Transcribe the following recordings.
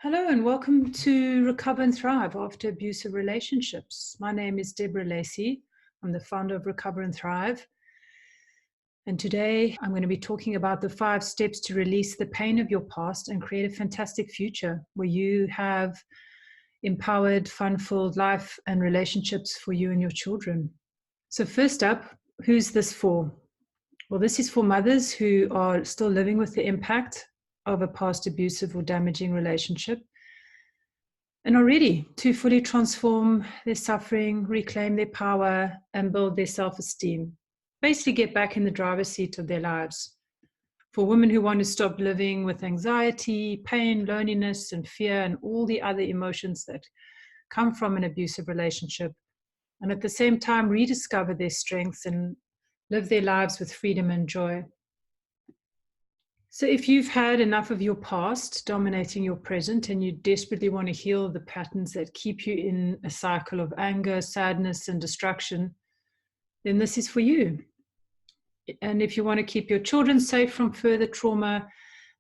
Hello and welcome to Recover and Thrive After Abusive Relationships. My name is Deborah Lacey. I'm the founder of Recover and Thrive. And today I'm going to be talking about the 5 steps to release the pain of your past and create a fantastic future where you have empowered, fun-filled life and relationships for you and your children. So first up, who's this for? Well, this is for mothers who are still living with the impact of a past abusive or damaging relationship and are ready to fully transform their suffering, reclaim their power, and build their self-esteem. Basically get back in the driver's seat of their lives. For women who want to stop living with anxiety, pain, loneliness, and fear, and all the other emotions that come from an abusive relationship, and at the same time rediscover their strengths and live their lives with freedom and joy. So if you've had enough of your past dominating your present and you desperately want to heal the patterns that keep you in a cycle of anger, sadness, and destruction, then this is for you. And if you want to keep your children safe from further trauma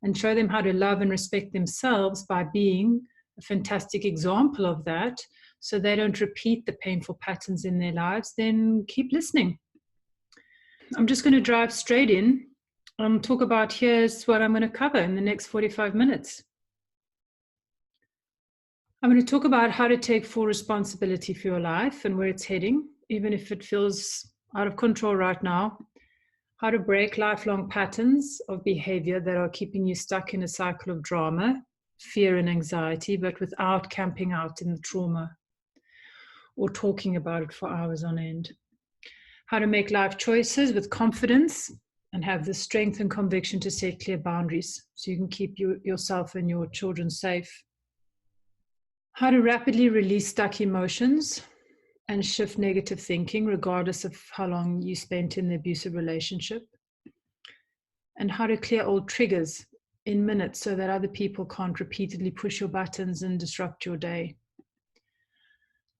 and show them how to love and respect themselves by being a fantastic example of that, so they don't repeat the painful patterns in their lives, then keep listening. I'm just going to drive straight in. Talk about here's what I'm going to cover in the next 45 minutes. I'm going to talk about how to take full responsibility for your life and where it's heading, even if it feels out of control right now. How to break lifelong patterns of behavior that are keeping you stuck in a cycle of drama, fear, and anxiety, but without camping out in the trauma or talking about it for hours on end. How to make life choices with confidence and have the strength and conviction to set clear boundaries so you can keep yourself and your children safe. How to rapidly release stuck emotions and shift negative thinking regardless of how long you spent in the abusive relationship. And how to clear old triggers in minutes so that other people can't repeatedly push your buttons and disrupt your day.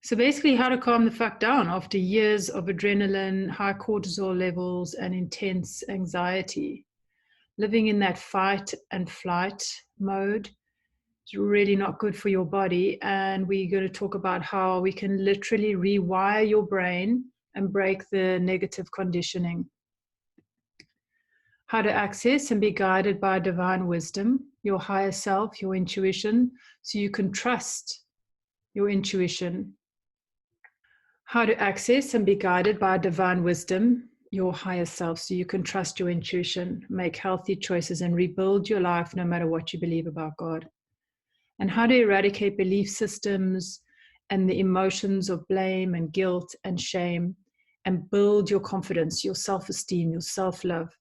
So basically how to calm the fuck down after years of adrenaline, high cortisol levels, and intense anxiety. Living in that fight and flight mode is really not good for your body. And we're going to talk about how we can literally rewire your brain and break the negative conditioning. How to access and be guided by divine wisdom, your higher self, your intuition, so you can trust your intuition. How to access and be guided by divine wisdom, your higher self, so you can trust your intuition, make healthy choices, and rebuild your life no matter what you believe about God. And how to eradicate belief systems and the emotions of blame and guilt and shame, and build your confidence, your self-esteem, your self-love,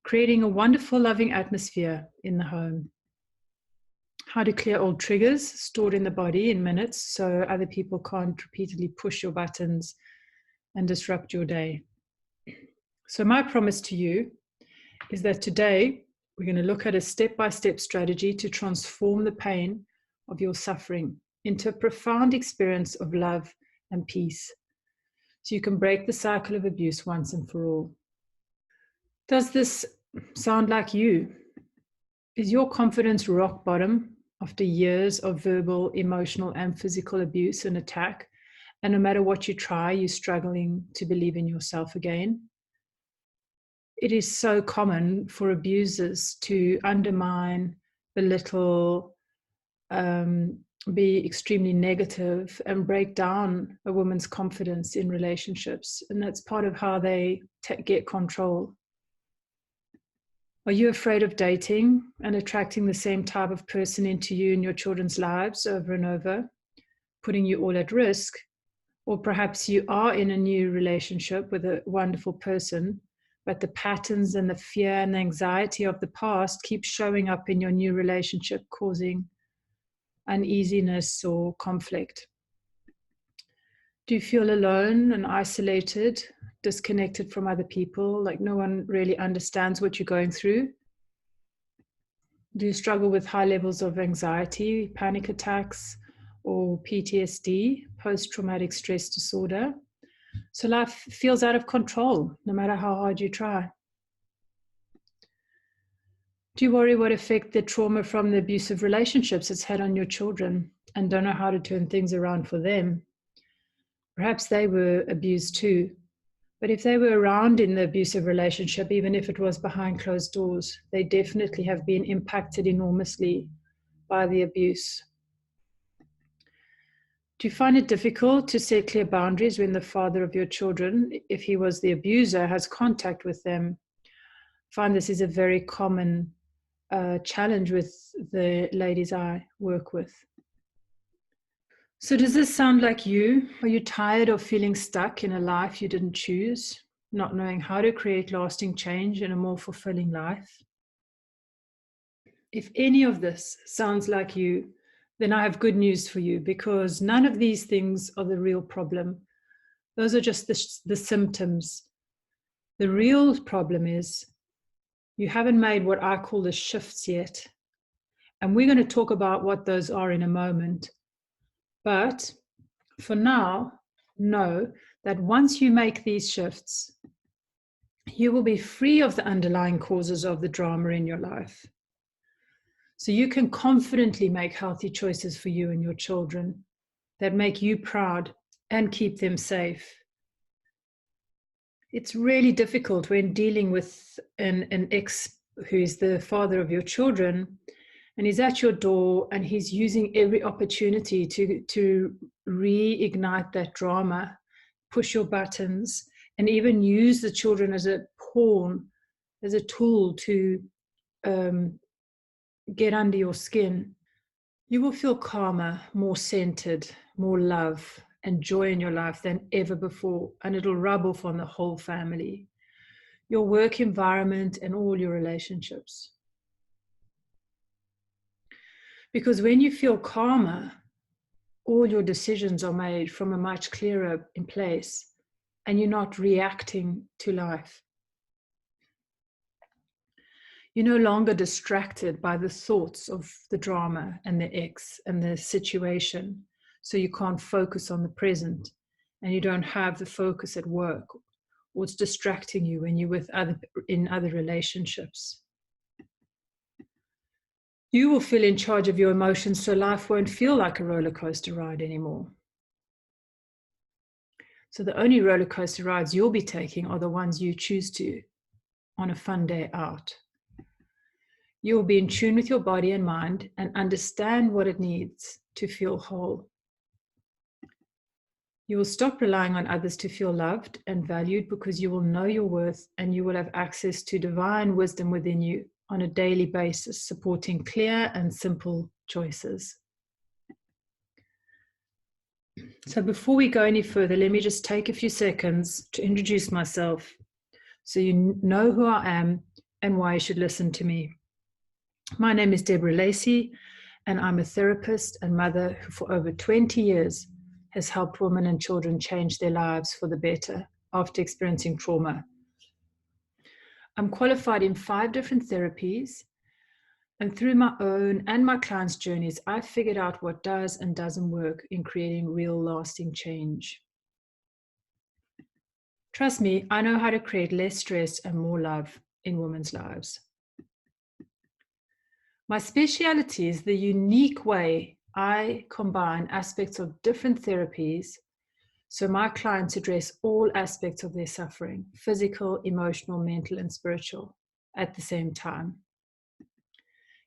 creating a wonderful, loving atmosphere in the home. How to clear old triggers stored in the body in minutes so other people can't repeatedly push your buttons and disrupt your day. So my promise to you is that today we're going to look at a step-by-step strategy to transform the pain of your suffering into a profound experience of love and peace, so you can break the cycle of abuse once and for all. Does this sound like you? Is your confidence rock bottom after years of verbal, emotional, and physical abuse and attack? And no matter what you try, you're struggling to believe in yourself again? It is so common for abusers to undermine, belittle, be extremely negative, and break down a woman's confidence in relationships. And that's part of how they get control. Are you afraid of dating and attracting the same type of person into you and your children's lives over and over, putting you all at risk? Or perhaps you are in a new relationship with a wonderful person, but the patterns and the fear and the anxiety of the past keep showing up in your new relationship, causing uneasiness or conflict. Do you feel alone and isolated, disconnected from other people, like no one really understands what you're going through? Do you struggle with high levels of anxiety, panic attacks, or PTSD, post-traumatic stress disorder? So life feels out of control, no matter how hard you try. Do you worry what effect the trauma from the abusive relationships has had on your children and don't know how to turn things around for them? Perhaps they were abused too. But if they were around in the abusive relationship, even if it was behind closed doors, they definitely have been impacted enormously by the abuse. Do you find it difficult to set clear boundaries when the father of your children, if he was the abuser, has contact with them? I find this is a very common challenge with the ladies I work with. So does this sound like you? Are you tired of feeling stuck in a life you didn't choose, not knowing how to create lasting change in a more fulfilling life? If any of this sounds like you, then I have good news for you, because none of these things are the real problem. Those are just the symptoms. The real problem is you haven't made what I call the shifts yet. And we're going to talk about what those are in a moment. But for now, know that once you make these shifts, you will be free of the underlying causes of the drama in your life. So you can confidently make healthy choices for you and your children that make you proud and keep them safe. It's really difficult when dealing with an ex who is the father of your children, and he's at your door and he's using every opportunity to reignite that drama, push your buttons, and even use the children as a pawn, as a tool to get under your skin. You will feel calmer, more centered, more love and joy in your life than ever before, and it'll rub off on the whole family, your work environment, and all your relationships. Because when you feel calmer, all your decisions are made from a much clearer in place, and you're not reacting to life. You're no longer distracted by the thoughts of the drama and the ex and the situation, so you can't focus on the present, and you don't have the focus at work, or it's distracting you when you're in other relationships. You will feel in charge of your emotions, so life won't feel like a roller coaster ride anymore. So the only roller coaster rides you'll be taking are the ones you choose to on a fun day out. You will be in tune with your body and mind and understand what it needs to feel whole. You will stop relying on others to feel loved and valued, because you will know your worth and you will have access to divine wisdom within you on a daily basis, supporting clear and simple choices. So before we go any further, let me just take a few seconds to introduce myself so you know who I am and why you should listen to me. My name is Deborah Lacey, and I'm a therapist and mother who for over 20 years has helped women and children change their lives for the better after experiencing trauma. I'm qualified in 5 different therapies, and through my own and my clients' journeys, I've figured out what does and doesn't work in creating real lasting change. Trust me, I know how to create less stress and more love in women's lives. My speciality is the unique way I combine aspects of different therapies so my clients address all aspects of their suffering, physical, emotional, mental, and spiritual, at the same time.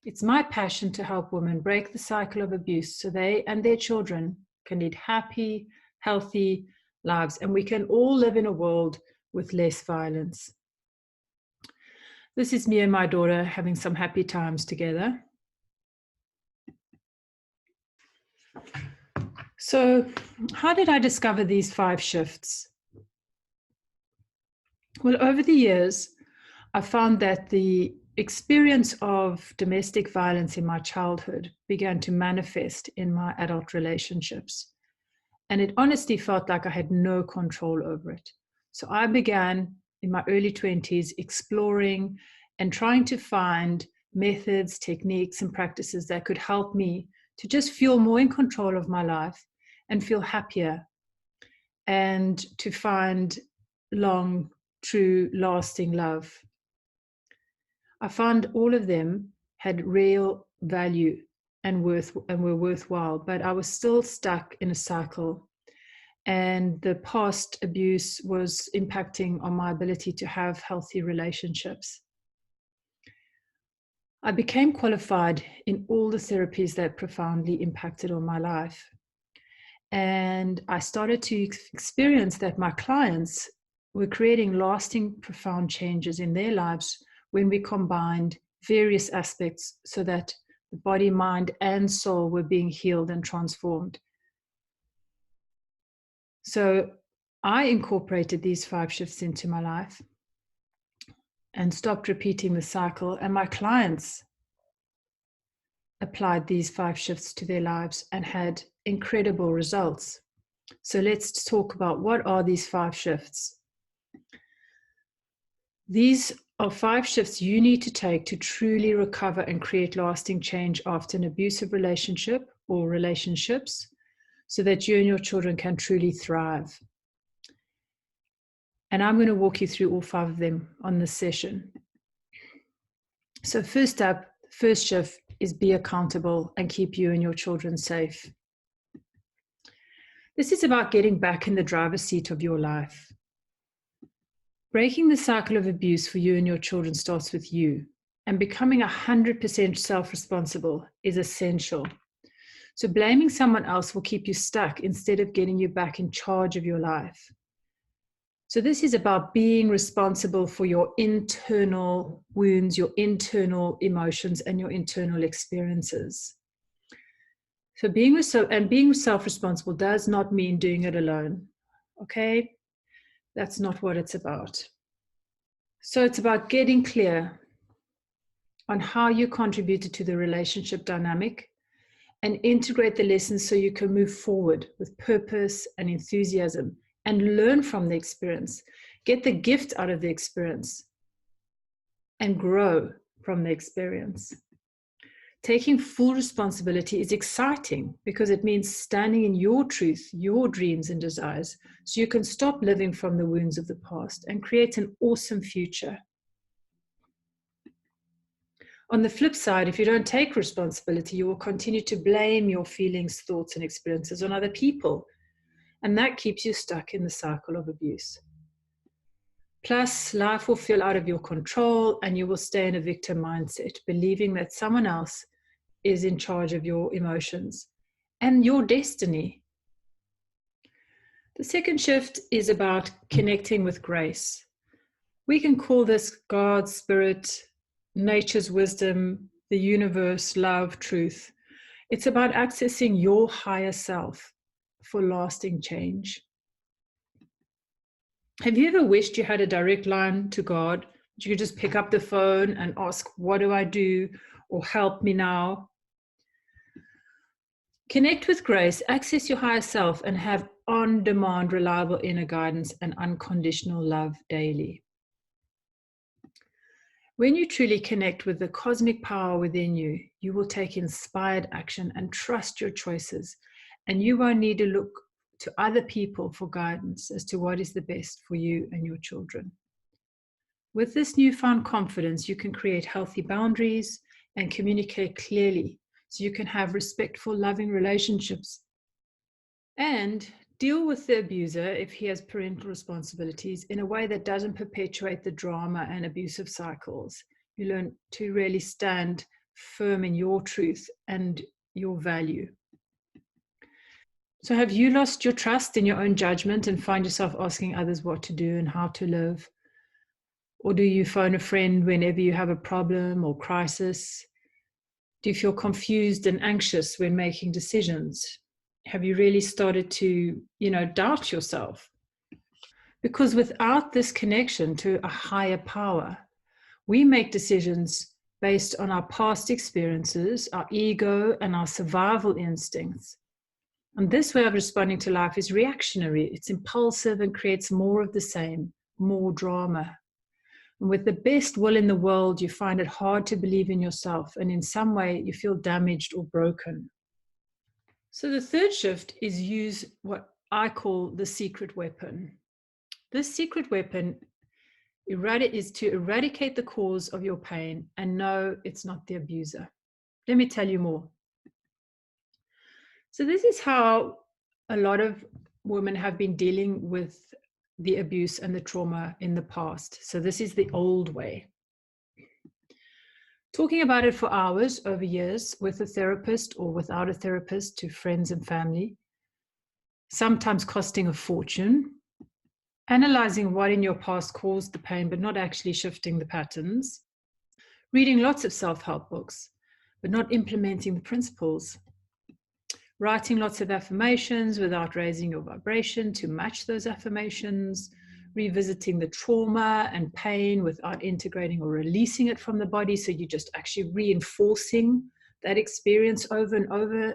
It's my passion to help women break the cycle of abuse so they and their children can lead happy, healthy lives, and we can all live in a world with less violence. This is me and my daughter having some happy times together. So, how did I discover these 5 shifts? Well, over the years, I found that the experience of domestic violence in my childhood began to manifest in my adult relationships. And it honestly felt like I had no control over it. So I began in my early 20s exploring and trying to find methods, techniques, and practices that could help me to just feel more in control of my life and feel happier, and to find long, true, lasting love. I found all of them had real value and were worthwhile, but I was still stuck in a cycle. And the past abuse was impacting on my ability to have healthy relationships. I became qualified in all the therapies that profoundly impacted on my life. And I started to experience that my clients were creating lasting, profound changes in their lives when we combined various aspects so that the body, mind, and soul were being healed and transformed. So I incorporated these 5 shifts into my life and stopped repeating the cycle. And my clients applied these 5 shifts to their lives and had incredible results. So let's talk about what are these 5 shifts. These are 5 shifts you need to take to truly recover and create lasting change after an abusive relationship or relationships so that you and your children can truly thrive. And I'm going to walk you through all 5 of them on this session. So first up, first shift is be accountable and keep you and your children safe. This is about getting back in the driver's seat of your life. Breaking the cycle of abuse for you and your children starts with you, and becoming 100% self-responsible is essential. So blaming someone else will keep you stuck instead of getting you back in charge of your life. So this is about being responsible for your internal wounds, your internal emotions, and your internal experiences. So being self-responsible does not mean doing it alone, okay? That's not what it's about. So it's about getting clear on how you contributed to the relationship dynamic and integrate the lessons so you can move forward with purpose and enthusiasm and learn from the experience, get the gift out of the experience, and grow from the experience. Taking full responsibility is exciting because it means standing in your truth, your dreams and desires, so you can stop living from the wounds of the past and create an awesome future. On the flip side, if you don't take responsibility, you will continue to blame your feelings, thoughts, and experiences on other people, and that keeps you stuck in the cycle of abuse. Plus, life will feel out of your control and you will stay in a victim mindset, believing that someone else is in charge of your emotions and your destiny. The second shift is about connecting with grace. We can call this God, spirit, nature's wisdom, the universe, love, truth. It's about accessing your higher self for lasting change. Have you ever wished you had a direct line to God? You could just pick up the phone and ask, what do I do? Or help me now. Connect with grace, access your higher self, and have on-demand, reliable inner guidance and unconditional love daily. When you truly connect with the cosmic power within you, you will take inspired action and trust your choices, and you won't need to look to other people for guidance as to what is the best for you and your children. With this newfound confidence, you can create healthy boundaries and communicate clearly so you can have respectful, loving relationships and deal with the abuser if he has parental responsibilities in a way that doesn't perpetuate the drama and abusive cycles. You learn to really stand firm in your truth and your value. So have you lost your trust in your own judgment and find yourself asking others what to do and how to live? Or do you phone a friend whenever you have a problem or crisis? Do you feel confused and anxious when making decisions? Have you really started to, doubt yourself? Because without this connection to a higher power, we make decisions based on our past experiences, our ego, and our survival instincts. And this way of responding to life is reactionary. It's impulsive and creates more of the same, more drama. And with the best will in the world, you find it hard to believe in yourself, and in some way you feel damaged or broken. So the third shift is use what I call the secret weapon. This secret weapon is to eradicate the cause of your pain and know it's not the abuser. Let me tell you more. So this is how a lot of women have been dealing with the abuse and the trauma in the past. So this is the old way. Talking about it for hours over years with a therapist or without a therapist to friends and family, sometimes costing a fortune, analyzing what in your past caused the pain, but not actually shifting the patterns, reading lots of self-help books, but not implementing the principles, writing lots of affirmations without raising your vibration to match those affirmations, revisiting the trauma and pain without integrating or releasing it from the body. So you're just actually reinforcing that experience over and over,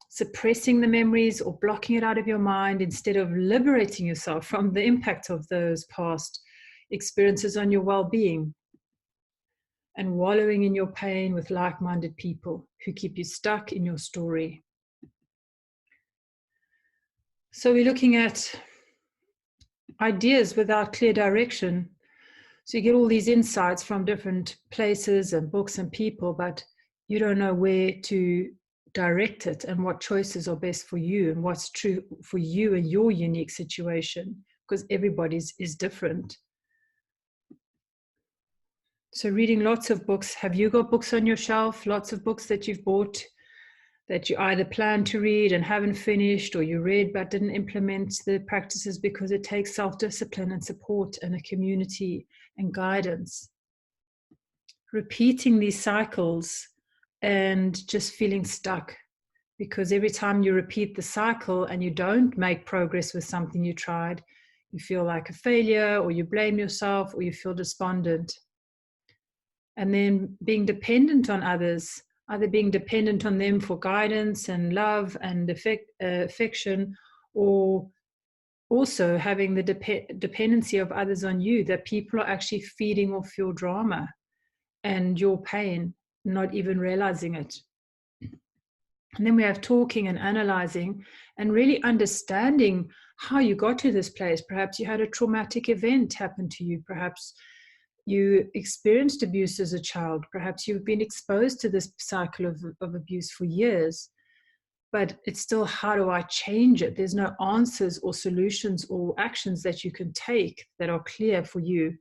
suppressing the memories or blocking it out of your mind instead of liberating yourself from the impact of those past experiences on your well-being, and wallowing in your pain with like-minded people who keep you stuck in your story. So we're looking at ideas without clear direction. So you get all these insights from different places and books and people, but you don't know where to direct it and what choices are best for you and what's true for you and your unique situation, because everybody's is different. So reading lots of books. Have you got books on your shelf? Lots of books that you've bought that you either plan to read and haven't finished, or you read but didn't implement the practices because it takes self-discipline and support and a community and guidance. Repeating these cycles and just feeling stuck, because every time you repeat the cycle and you don't make progress with something you tried, you feel like a failure, or you blame yourself, or you feel despondent. And then being dependent on others, either being dependent on them for guidance and love and affection, or also having the dependency of others on you, that people are actually feeding off your drama and your pain, not even realizing it. And then we have talking and analyzing and really understanding how you got to this place. Perhaps you had a traumatic event happen to you. Perhaps you experienced abuse as a child. Perhaps you've been exposed to this cycle of abuse for years. But it's still, how do I change it? There's no answers or solutions or actions that you can take that are clear for you.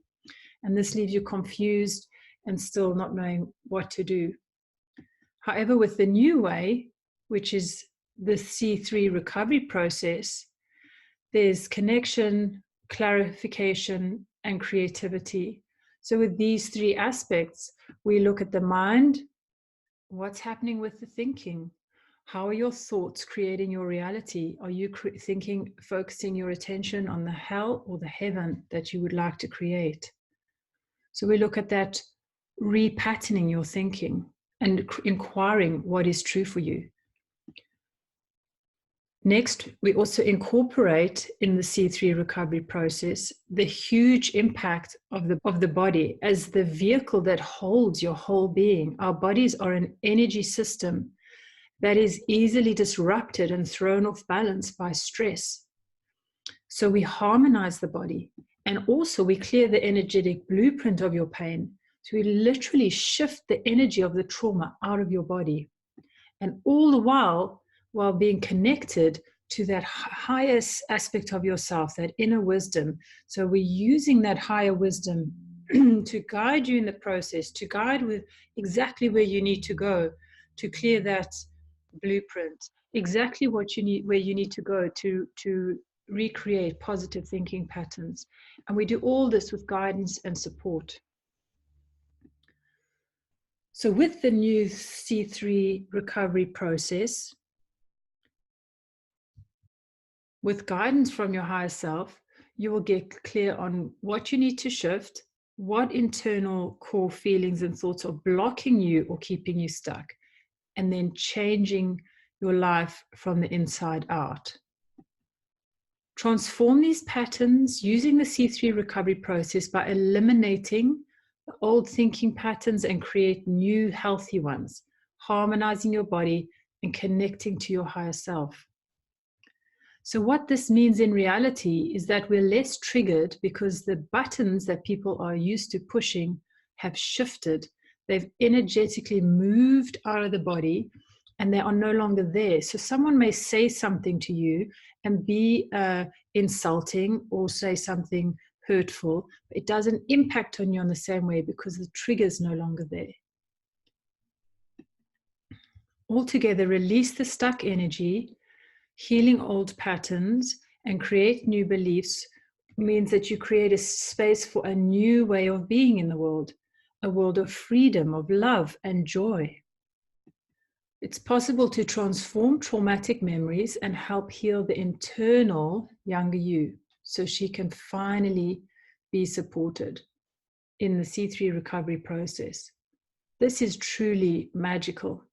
And this leaves you confused and still not knowing what to do. However, with the new way, which is the C3 recovery process, there's connection, clarification, and creativity. So with these three aspects, we look at the mind, what's happening with the thinking. How are your thoughts creating your reality? Are you focusing your attention on the hell or the heaven that you would like to create? So we look at that, repatterning your thinking and inquiring what is true for you. Next, we also incorporate in the C3 recovery process the huge impact of the body as the vehicle that holds your whole being. Our bodies are an energy system that is easily disrupted and thrown off balance by stress. So we harmonize the body, and also we clear the energetic blueprint of your pain. So we literally shift the energy of the trauma out of your body, and all the while being connected to that highest aspect of yourself, that inner wisdom. So we're using that higher wisdom to guide you in the process, to guide with exactly where you need to go, to clear that blueprint, exactly what you need, where you need to go to recreate positive thinking patterns. And we do all this with guidance and support. So with the new C3 recovery process, with guidance from your higher self, you will get clear on what you need to shift, what internal core feelings and thoughts are blocking you or keeping you stuck, and then changing your life from the inside out. Transform these patterns using the C3 recovery process by eliminating the old thinking patterns and create new healthy ones, harmonizing your body and connecting to your higher self. So what this means in reality is that we're less triggered because the buttons that people are used to pushing have shifted. They've energetically moved out of the body and they are no longer there. So someone may say something to you and be insulting or say something hurtful. It doesn't impact on you in the same way because the trigger's no longer there. Altogether, release the stuck energy, healing old patterns, and create new beliefs means that you create a space for a new way of being in the world, a world of freedom, of love, and joy. It's possible to transform traumatic memories and help heal the internal younger you so she can finally be supported in the C3 recovery process. This is truly magical.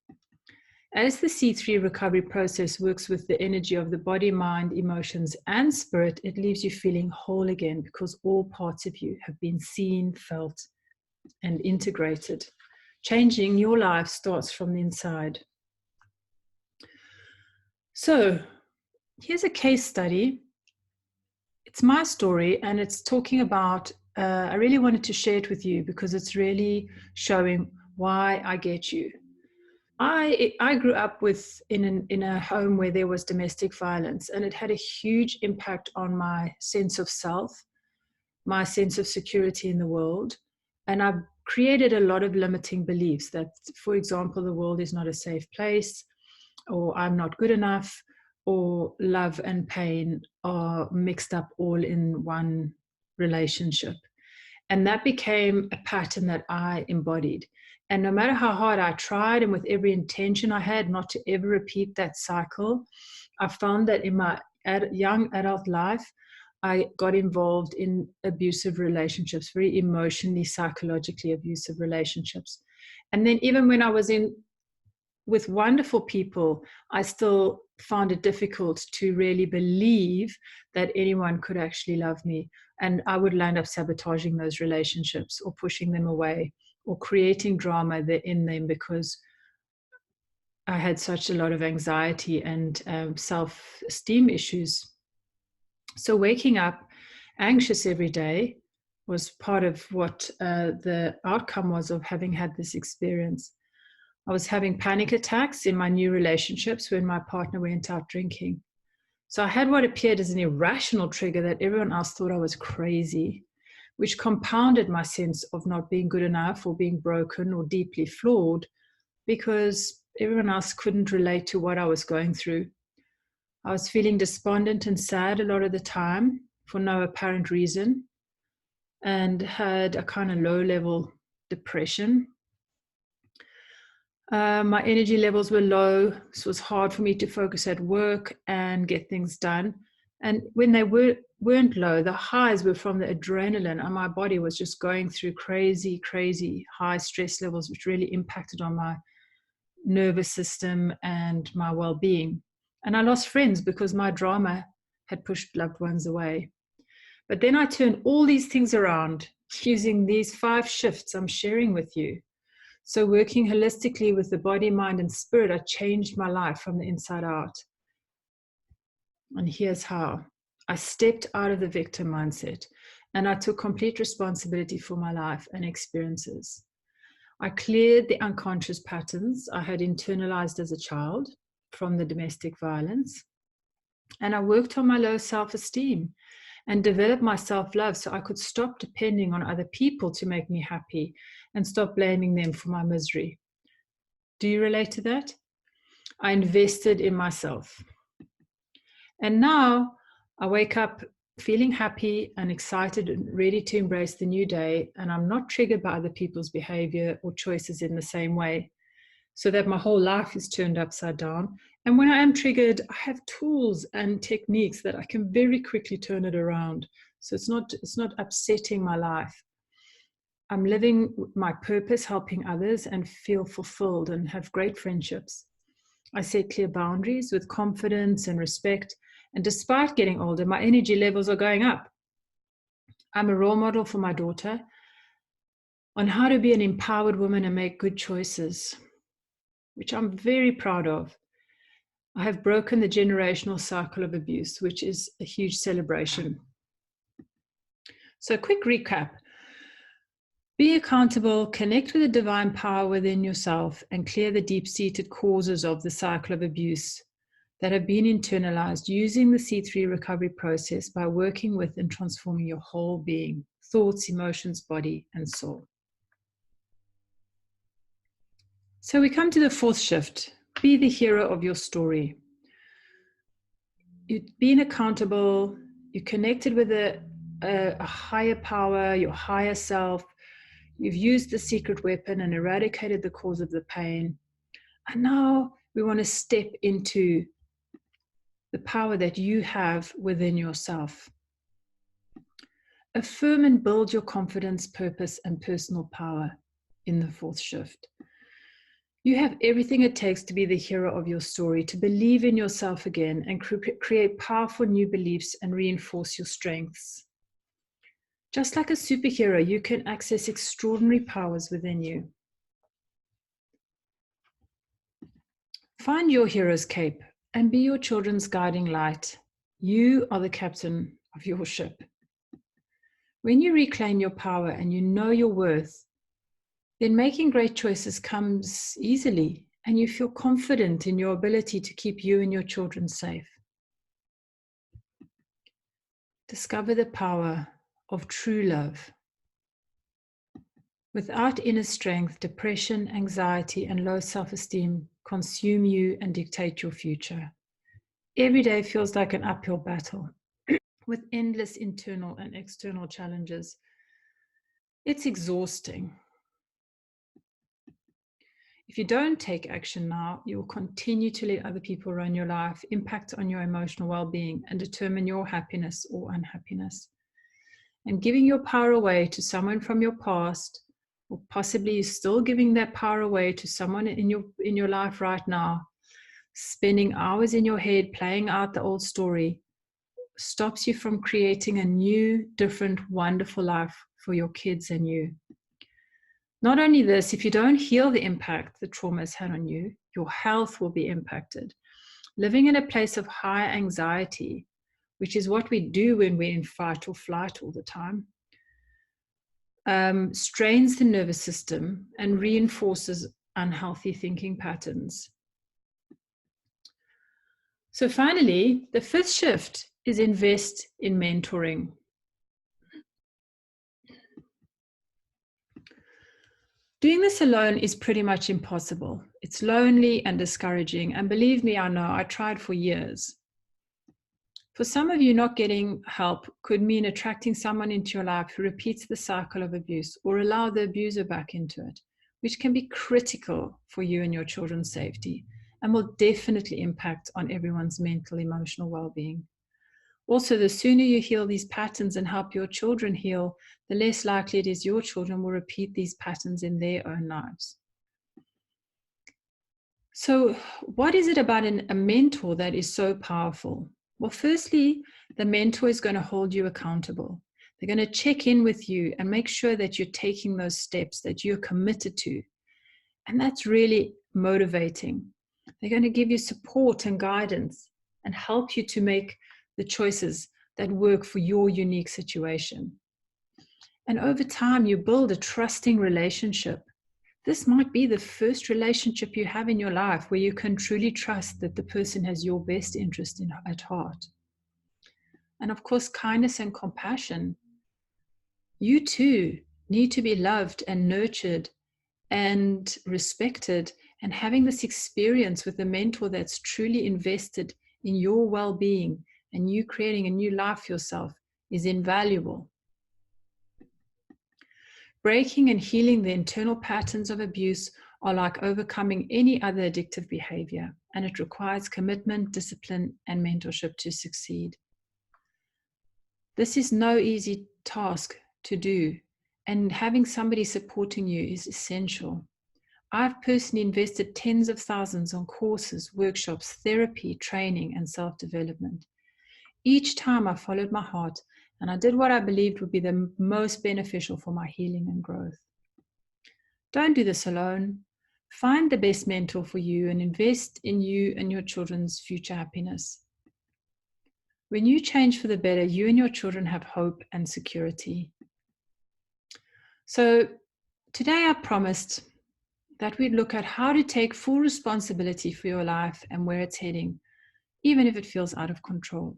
As the C3 recovery process works with the energy of the body, mind, emotions, and spirit, it leaves you feeling whole again because all parts of you have been seen, felt, and integrated. Changing your life starts from the inside. So, here's a case study. It's my story, and it's talking about, I really wanted to share it with you because it's really showing why I get you. I grew up in a home where there was domestic violence, and it had a huge impact on my sense of self, my sense of security in the world. And I've created a lot of limiting beliefs that, for example, the world is not a safe place, or I'm not good enough, or love and pain are mixed up all in one relationship. And that became a pattern that I embodied. And no matter how hard I tried and with every intention I had not to ever repeat that cycle, I found that in my young adult life, I got involved in abusive relationships, very emotionally, psychologically abusive relationships. And then even when I was with wonderful people, I still found it difficult to really believe that anyone could actually love me. And I would land up sabotaging those relationships or pushing them away or creating drama in them because I had such a lot of anxiety and self-esteem issues. So waking up anxious every day was part of what the outcome was of having had this experience. I was having panic attacks in my new relationships when my partner went out drinking. So I had what appeared as an irrational trigger that everyone else thought I was crazy, which compounded my sense of not being good enough or being broken or deeply flawed because everyone else couldn't relate to what I was going through. I was feeling despondent and sad a lot of the time for no apparent reason and had a kind of low-level depression. My energy levels were low, so it was hard for me to focus at work and get things done. And when they weren't low, the highs were from the adrenaline, and my body was just going through crazy, crazy high stress levels, which really impacted on my nervous system and my well-being. And I lost friends because my drama had pushed loved ones away. But then I turned all these things around using these 5 shifts I'm sharing with you. So working holistically with the body, mind, and spirit, I changed my life from the inside out. And here's how. I stepped out of the victim mindset and I took complete responsibility for my life and experiences. I cleared the unconscious patterns I had internalized as a child from the domestic violence. And I worked on my low self-esteem and develop my self-love so I could stop depending on other people to make me happy and stop blaming them for my misery. Do you relate to that? I invested in myself. And now I wake up feeling happy and excited and ready to embrace the new day, and I'm not triggered by other people's behavior or choices in the same way, so that my whole life is turned upside down. And when I am triggered, I have tools and techniques that I can very quickly turn it around. So it's not upsetting my life. I'm living my purpose, helping others, and feel fulfilled and have great friendships. I set clear boundaries with confidence and respect. And despite getting older, my energy levels are going up. I'm a role model for my daughter on how to be an empowered woman and make good choices, which I'm very proud of. I have broken the generational cycle of abuse, which is a huge celebration. So, quick recap. Be accountable, connect with the divine power within yourself, and clear the deep-seated causes of the cycle of abuse that have been internalized using the C3 recovery process by working with and transforming your whole being, thoughts, emotions, body, and soul. So we come to the fourth shift. Be the hero of your story. You've been accountable, you connected with a higher power, your higher self. You've used the secret weapon and eradicated the cause of the pain. And now we want to step into the power that you have within yourself. Affirm and build your confidence, purpose, and personal power in the fourth shift. You have everything it takes to be the hero of your story, to believe in yourself again and create powerful new beliefs and reinforce your strengths. Just like a superhero, you can access extraordinary powers within you. Find your hero's cape and be your children's guiding light. You are the captain of your ship. When you reclaim your power and you know your worth, then making great choices comes easily and you feel confident in your ability to keep you and your children safe. Discover the power of true love. Without inner strength, depression, anxiety, and low self-esteem consume you and dictate your future. Every day feels like an uphill battle with endless internal and external challenges. It's exhausting. If you don't take action now, you will continue to let other people run your life, impact on your emotional well-being, and determine your happiness or unhappiness. And giving your power away to someone from your past, or possibly you're still giving that power away to someone in your life right now, spending hours in your head playing out the old story, stops you from creating a new, different, wonderful life for your kids and you. Not only this, if you don't heal the impact the trauma has had on you, your health will be impacted. Living in a place of high anxiety, which is what we do when we're in fight or flight all the time, strains the nervous system and reinforces unhealthy thinking patterns. So finally, the fifth shift is invest in mentoring. Doing this alone is pretty much impossible. It's lonely and discouraging. And believe me, I know, I tried for years. For some of you, not getting help could mean attracting someone into your life who repeats the cycle of abuse or allow the abuser back into it, which can be critical for you and your children's safety and will definitely impact on everyone's mental, emotional well-being. Also, the sooner you heal these patterns and help your children heal, the less likely it is your children will repeat these patterns in their own lives. So, what is it about a mentor that is so powerful? Well, firstly, the mentor is going to hold you accountable. They're going to check in with you and make sure that you're taking those steps that you're committed to. And that's really motivating. They're going to give you support and guidance and help you to make the choices that work for your unique situation. And over time, you build a trusting relationship. This might be the first relationship you have in your life where you can truly trust that the person has your best interest at heart. And of course, kindness and compassion. You too need to be loved and nurtured and respected. And having this experience with a mentor that's truly invested in your well-being and you creating a new life for yourself is invaluable. Breaking and healing the internal patterns of abuse are like overcoming any other addictive behavior, and it requires commitment, discipline, and mentorship to succeed. This is no easy task to do, and having somebody supporting you is essential. I've personally invested tens of thousands on courses, workshops, therapy, training, and self-development. Each time I followed my heart and I did what I believed would be the most beneficial for my healing and growth. Don't do this alone. Find the best mentor for you and invest in you and your children's future happiness. When you change for the better, you and your children have hope and security. So today I promised that we'd look at how to take full responsibility for your life and where it's heading, even if it feels out of control.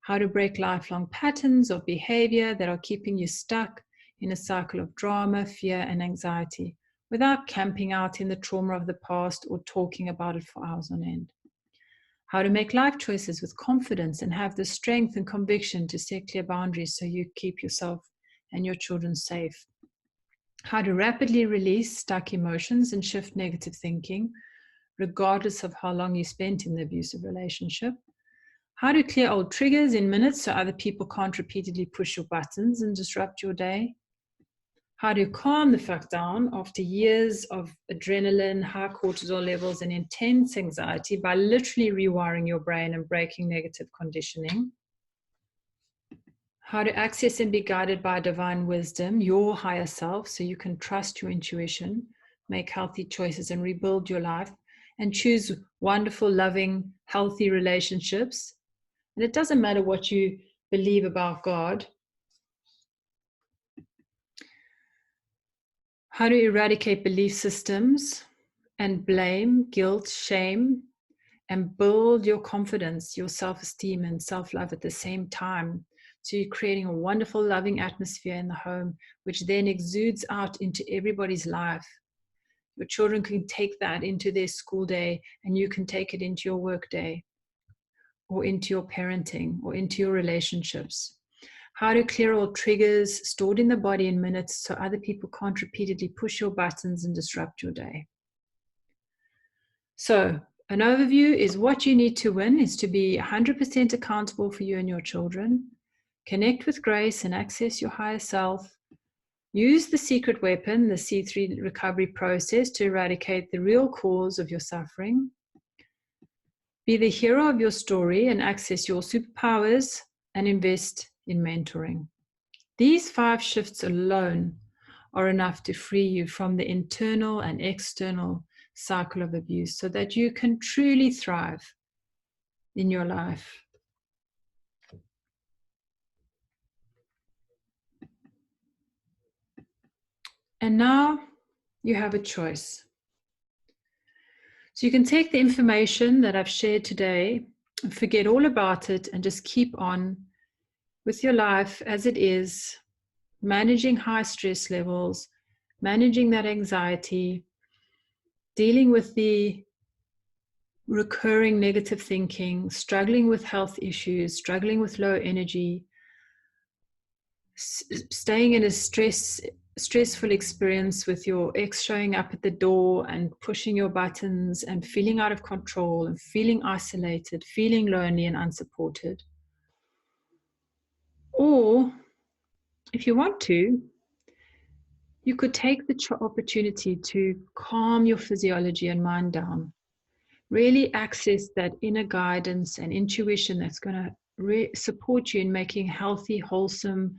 How to break lifelong patterns of behavior that are keeping you stuck in a cycle of drama, fear, and anxiety without camping out in the trauma of the past or talking about it for hours on end. How to make life choices with confidence and have the strength and conviction to set clear boundaries so you keep yourself and your children safe. How to rapidly release stuck emotions and shift negative thinking, regardless of how long you spent in the abusive relationship. How to clear old triggers in minutes so other people can't repeatedly push your buttons and disrupt your day. How to calm the fuck down after years of adrenaline, high cortisol levels, and intense anxiety by literally rewiring your brain and breaking negative conditioning. How to access and be guided by divine wisdom, your higher self, so you can trust your intuition, make healthy choices, and rebuild your life, and choose wonderful, loving, healthy relationships. And it doesn't matter what you believe about God. How to eradicate belief systems and blame, guilt, shame, and build your confidence, your self-esteem, and self-love at the same time. So you're creating a wonderful, loving atmosphere in the home, which then exudes out into everybody's life. Your children can take that into their school day, and you can take it into your work day, or into your parenting, or into your relationships. How to clear all triggers stored in the body in minutes so other people can't repeatedly push your buttons and disrupt your day. So an overview is what you need to win is to be 100% accountable for you and your children, connect with grace and access your higher self, use the secret weapon, the C3 recovery process, to eradicate the real cause of your suffering, be the hero of your story and access your superpowers, and invest in mentoring. These 5 shifts alone are enough to free you from the internal and external cycle of abuse so that you can truly thrive in your life. And now you have a choice. So you can take the information that I've shared today and forget all about it and just keep on with your life as it is, managing high stress levels, managing that anxiety, dealing with the recurring negative thinking, struggling with health issues, struggling with low energy, staying in a stressful experience with your ex showing up at the door and pushing your buttons and feeling out of control and feeling isolated, feeling lonely and unsupported. Or if you want to, you could take the opportunity to calm your physiology and mind down. Really access that inner guidance and intuition that's going to support you in making healthy, wholesome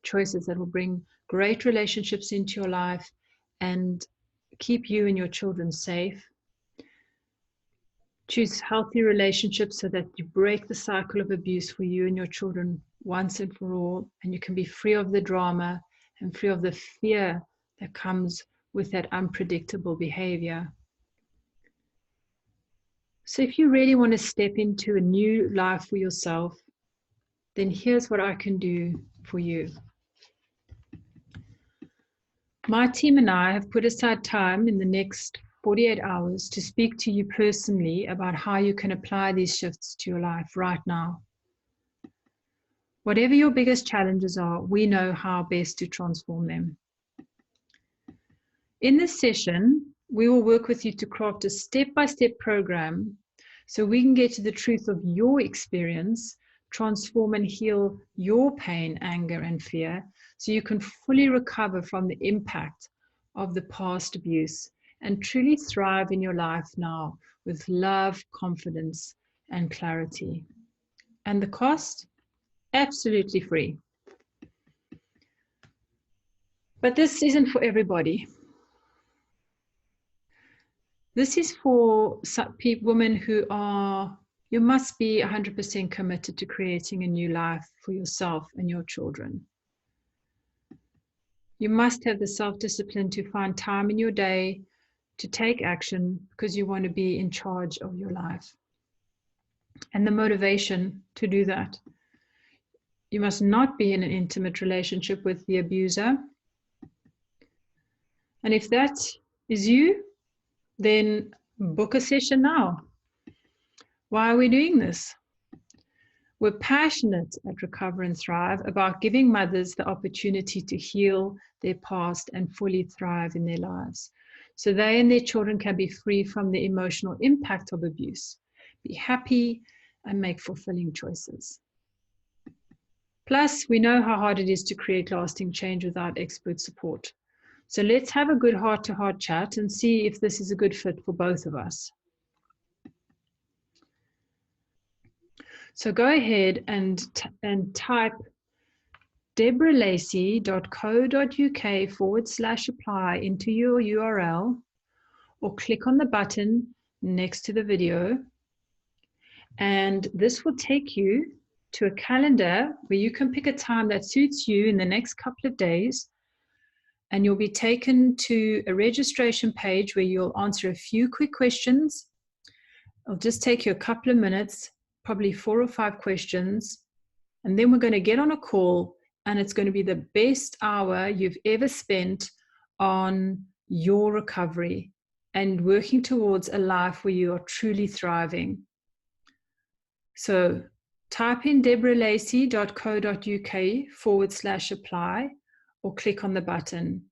choices that will bring great relationships into your life and keep you and your children safe. Choose healthy relationships so that you break the cycle of abuse for you and your children once and for all, and you can be free of the drama and free of the fear that comes with that unpredictable behavior. So if you really want to step into a new life for yourself, then here's what I can do for you. My team and I have put aside time in the next 48 hours to speak to you personally about how you can apply these shifts to your life right now. Whatever your biggest challenges are, we know how best to transform them. In this session, we will work with you to craft a step-by-step program so we can get to the truth of your experience, transform and heal your pain, anger, and fear, so you can fully recover from the impact of the past abuse and truly thrive in your life now with love, confidence, and clarity. And the cost? Absolutely free. But this isn't for everybody. This is for women who are, you must be 100% committed to creating a new life for yourself and your children. You must have the self-discipline to find time in your day to take action because you want to be in charge of your life. And the motivation to do that. You must not be in an intimate relationship with the abuser. And if that is you, then book a session now. Why are we doing this? We're passionate at Recover and Thrive about giving mothers the opportunity to heal their past and fully thrive in their lives, so they and their children can be free from the emotional impact of abuse, be happy, and make fulfilling choices. Plus, we know how hard it is to create lasting change without expert support. So let's have a good heart-to-heart chat and see if this is a good fit for both of us. So go ahead and type debralacey.co.uk/apply into your URL, or click on the button next to the video. And this will take you to a calendar where you can pick a time that suits you in the next couple of days. And you'll be taken to a registration page where you'll answer a few quick questions. It'll just take you a couple of minutes, probably 4 or 5 questions. And then we're going to get on a call, and it's going to be the best hour you've ever spent on your recovery and working towards a life where you are truly thriving. So type in debralacey.co.uk/apply or click on the button.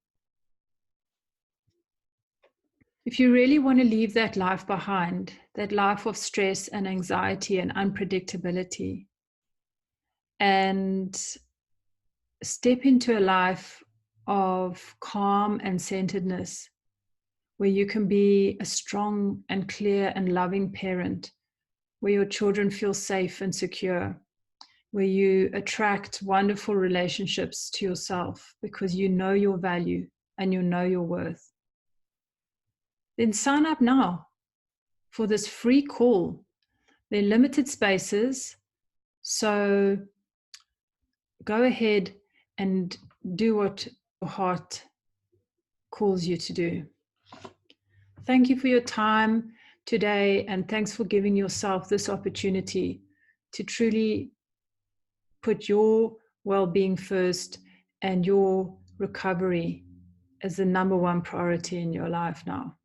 If you really want to leave that life behind, that life of stress and anxiety and unpredictability, and step into a life of calm and centeredness, where you can be a strong and clear and loving parent, where your children feel safe and secure, where you attract wonderful relationships to yourself because you know your value and you know your worth, then sign up now for this free call. They're limited spaces, so go ahead and do what your heart calls you to do. Thank you for your time today, and thanks for giving yourself this opportunity to truly put your well-being first and your recovery as the #1 priority in your life now.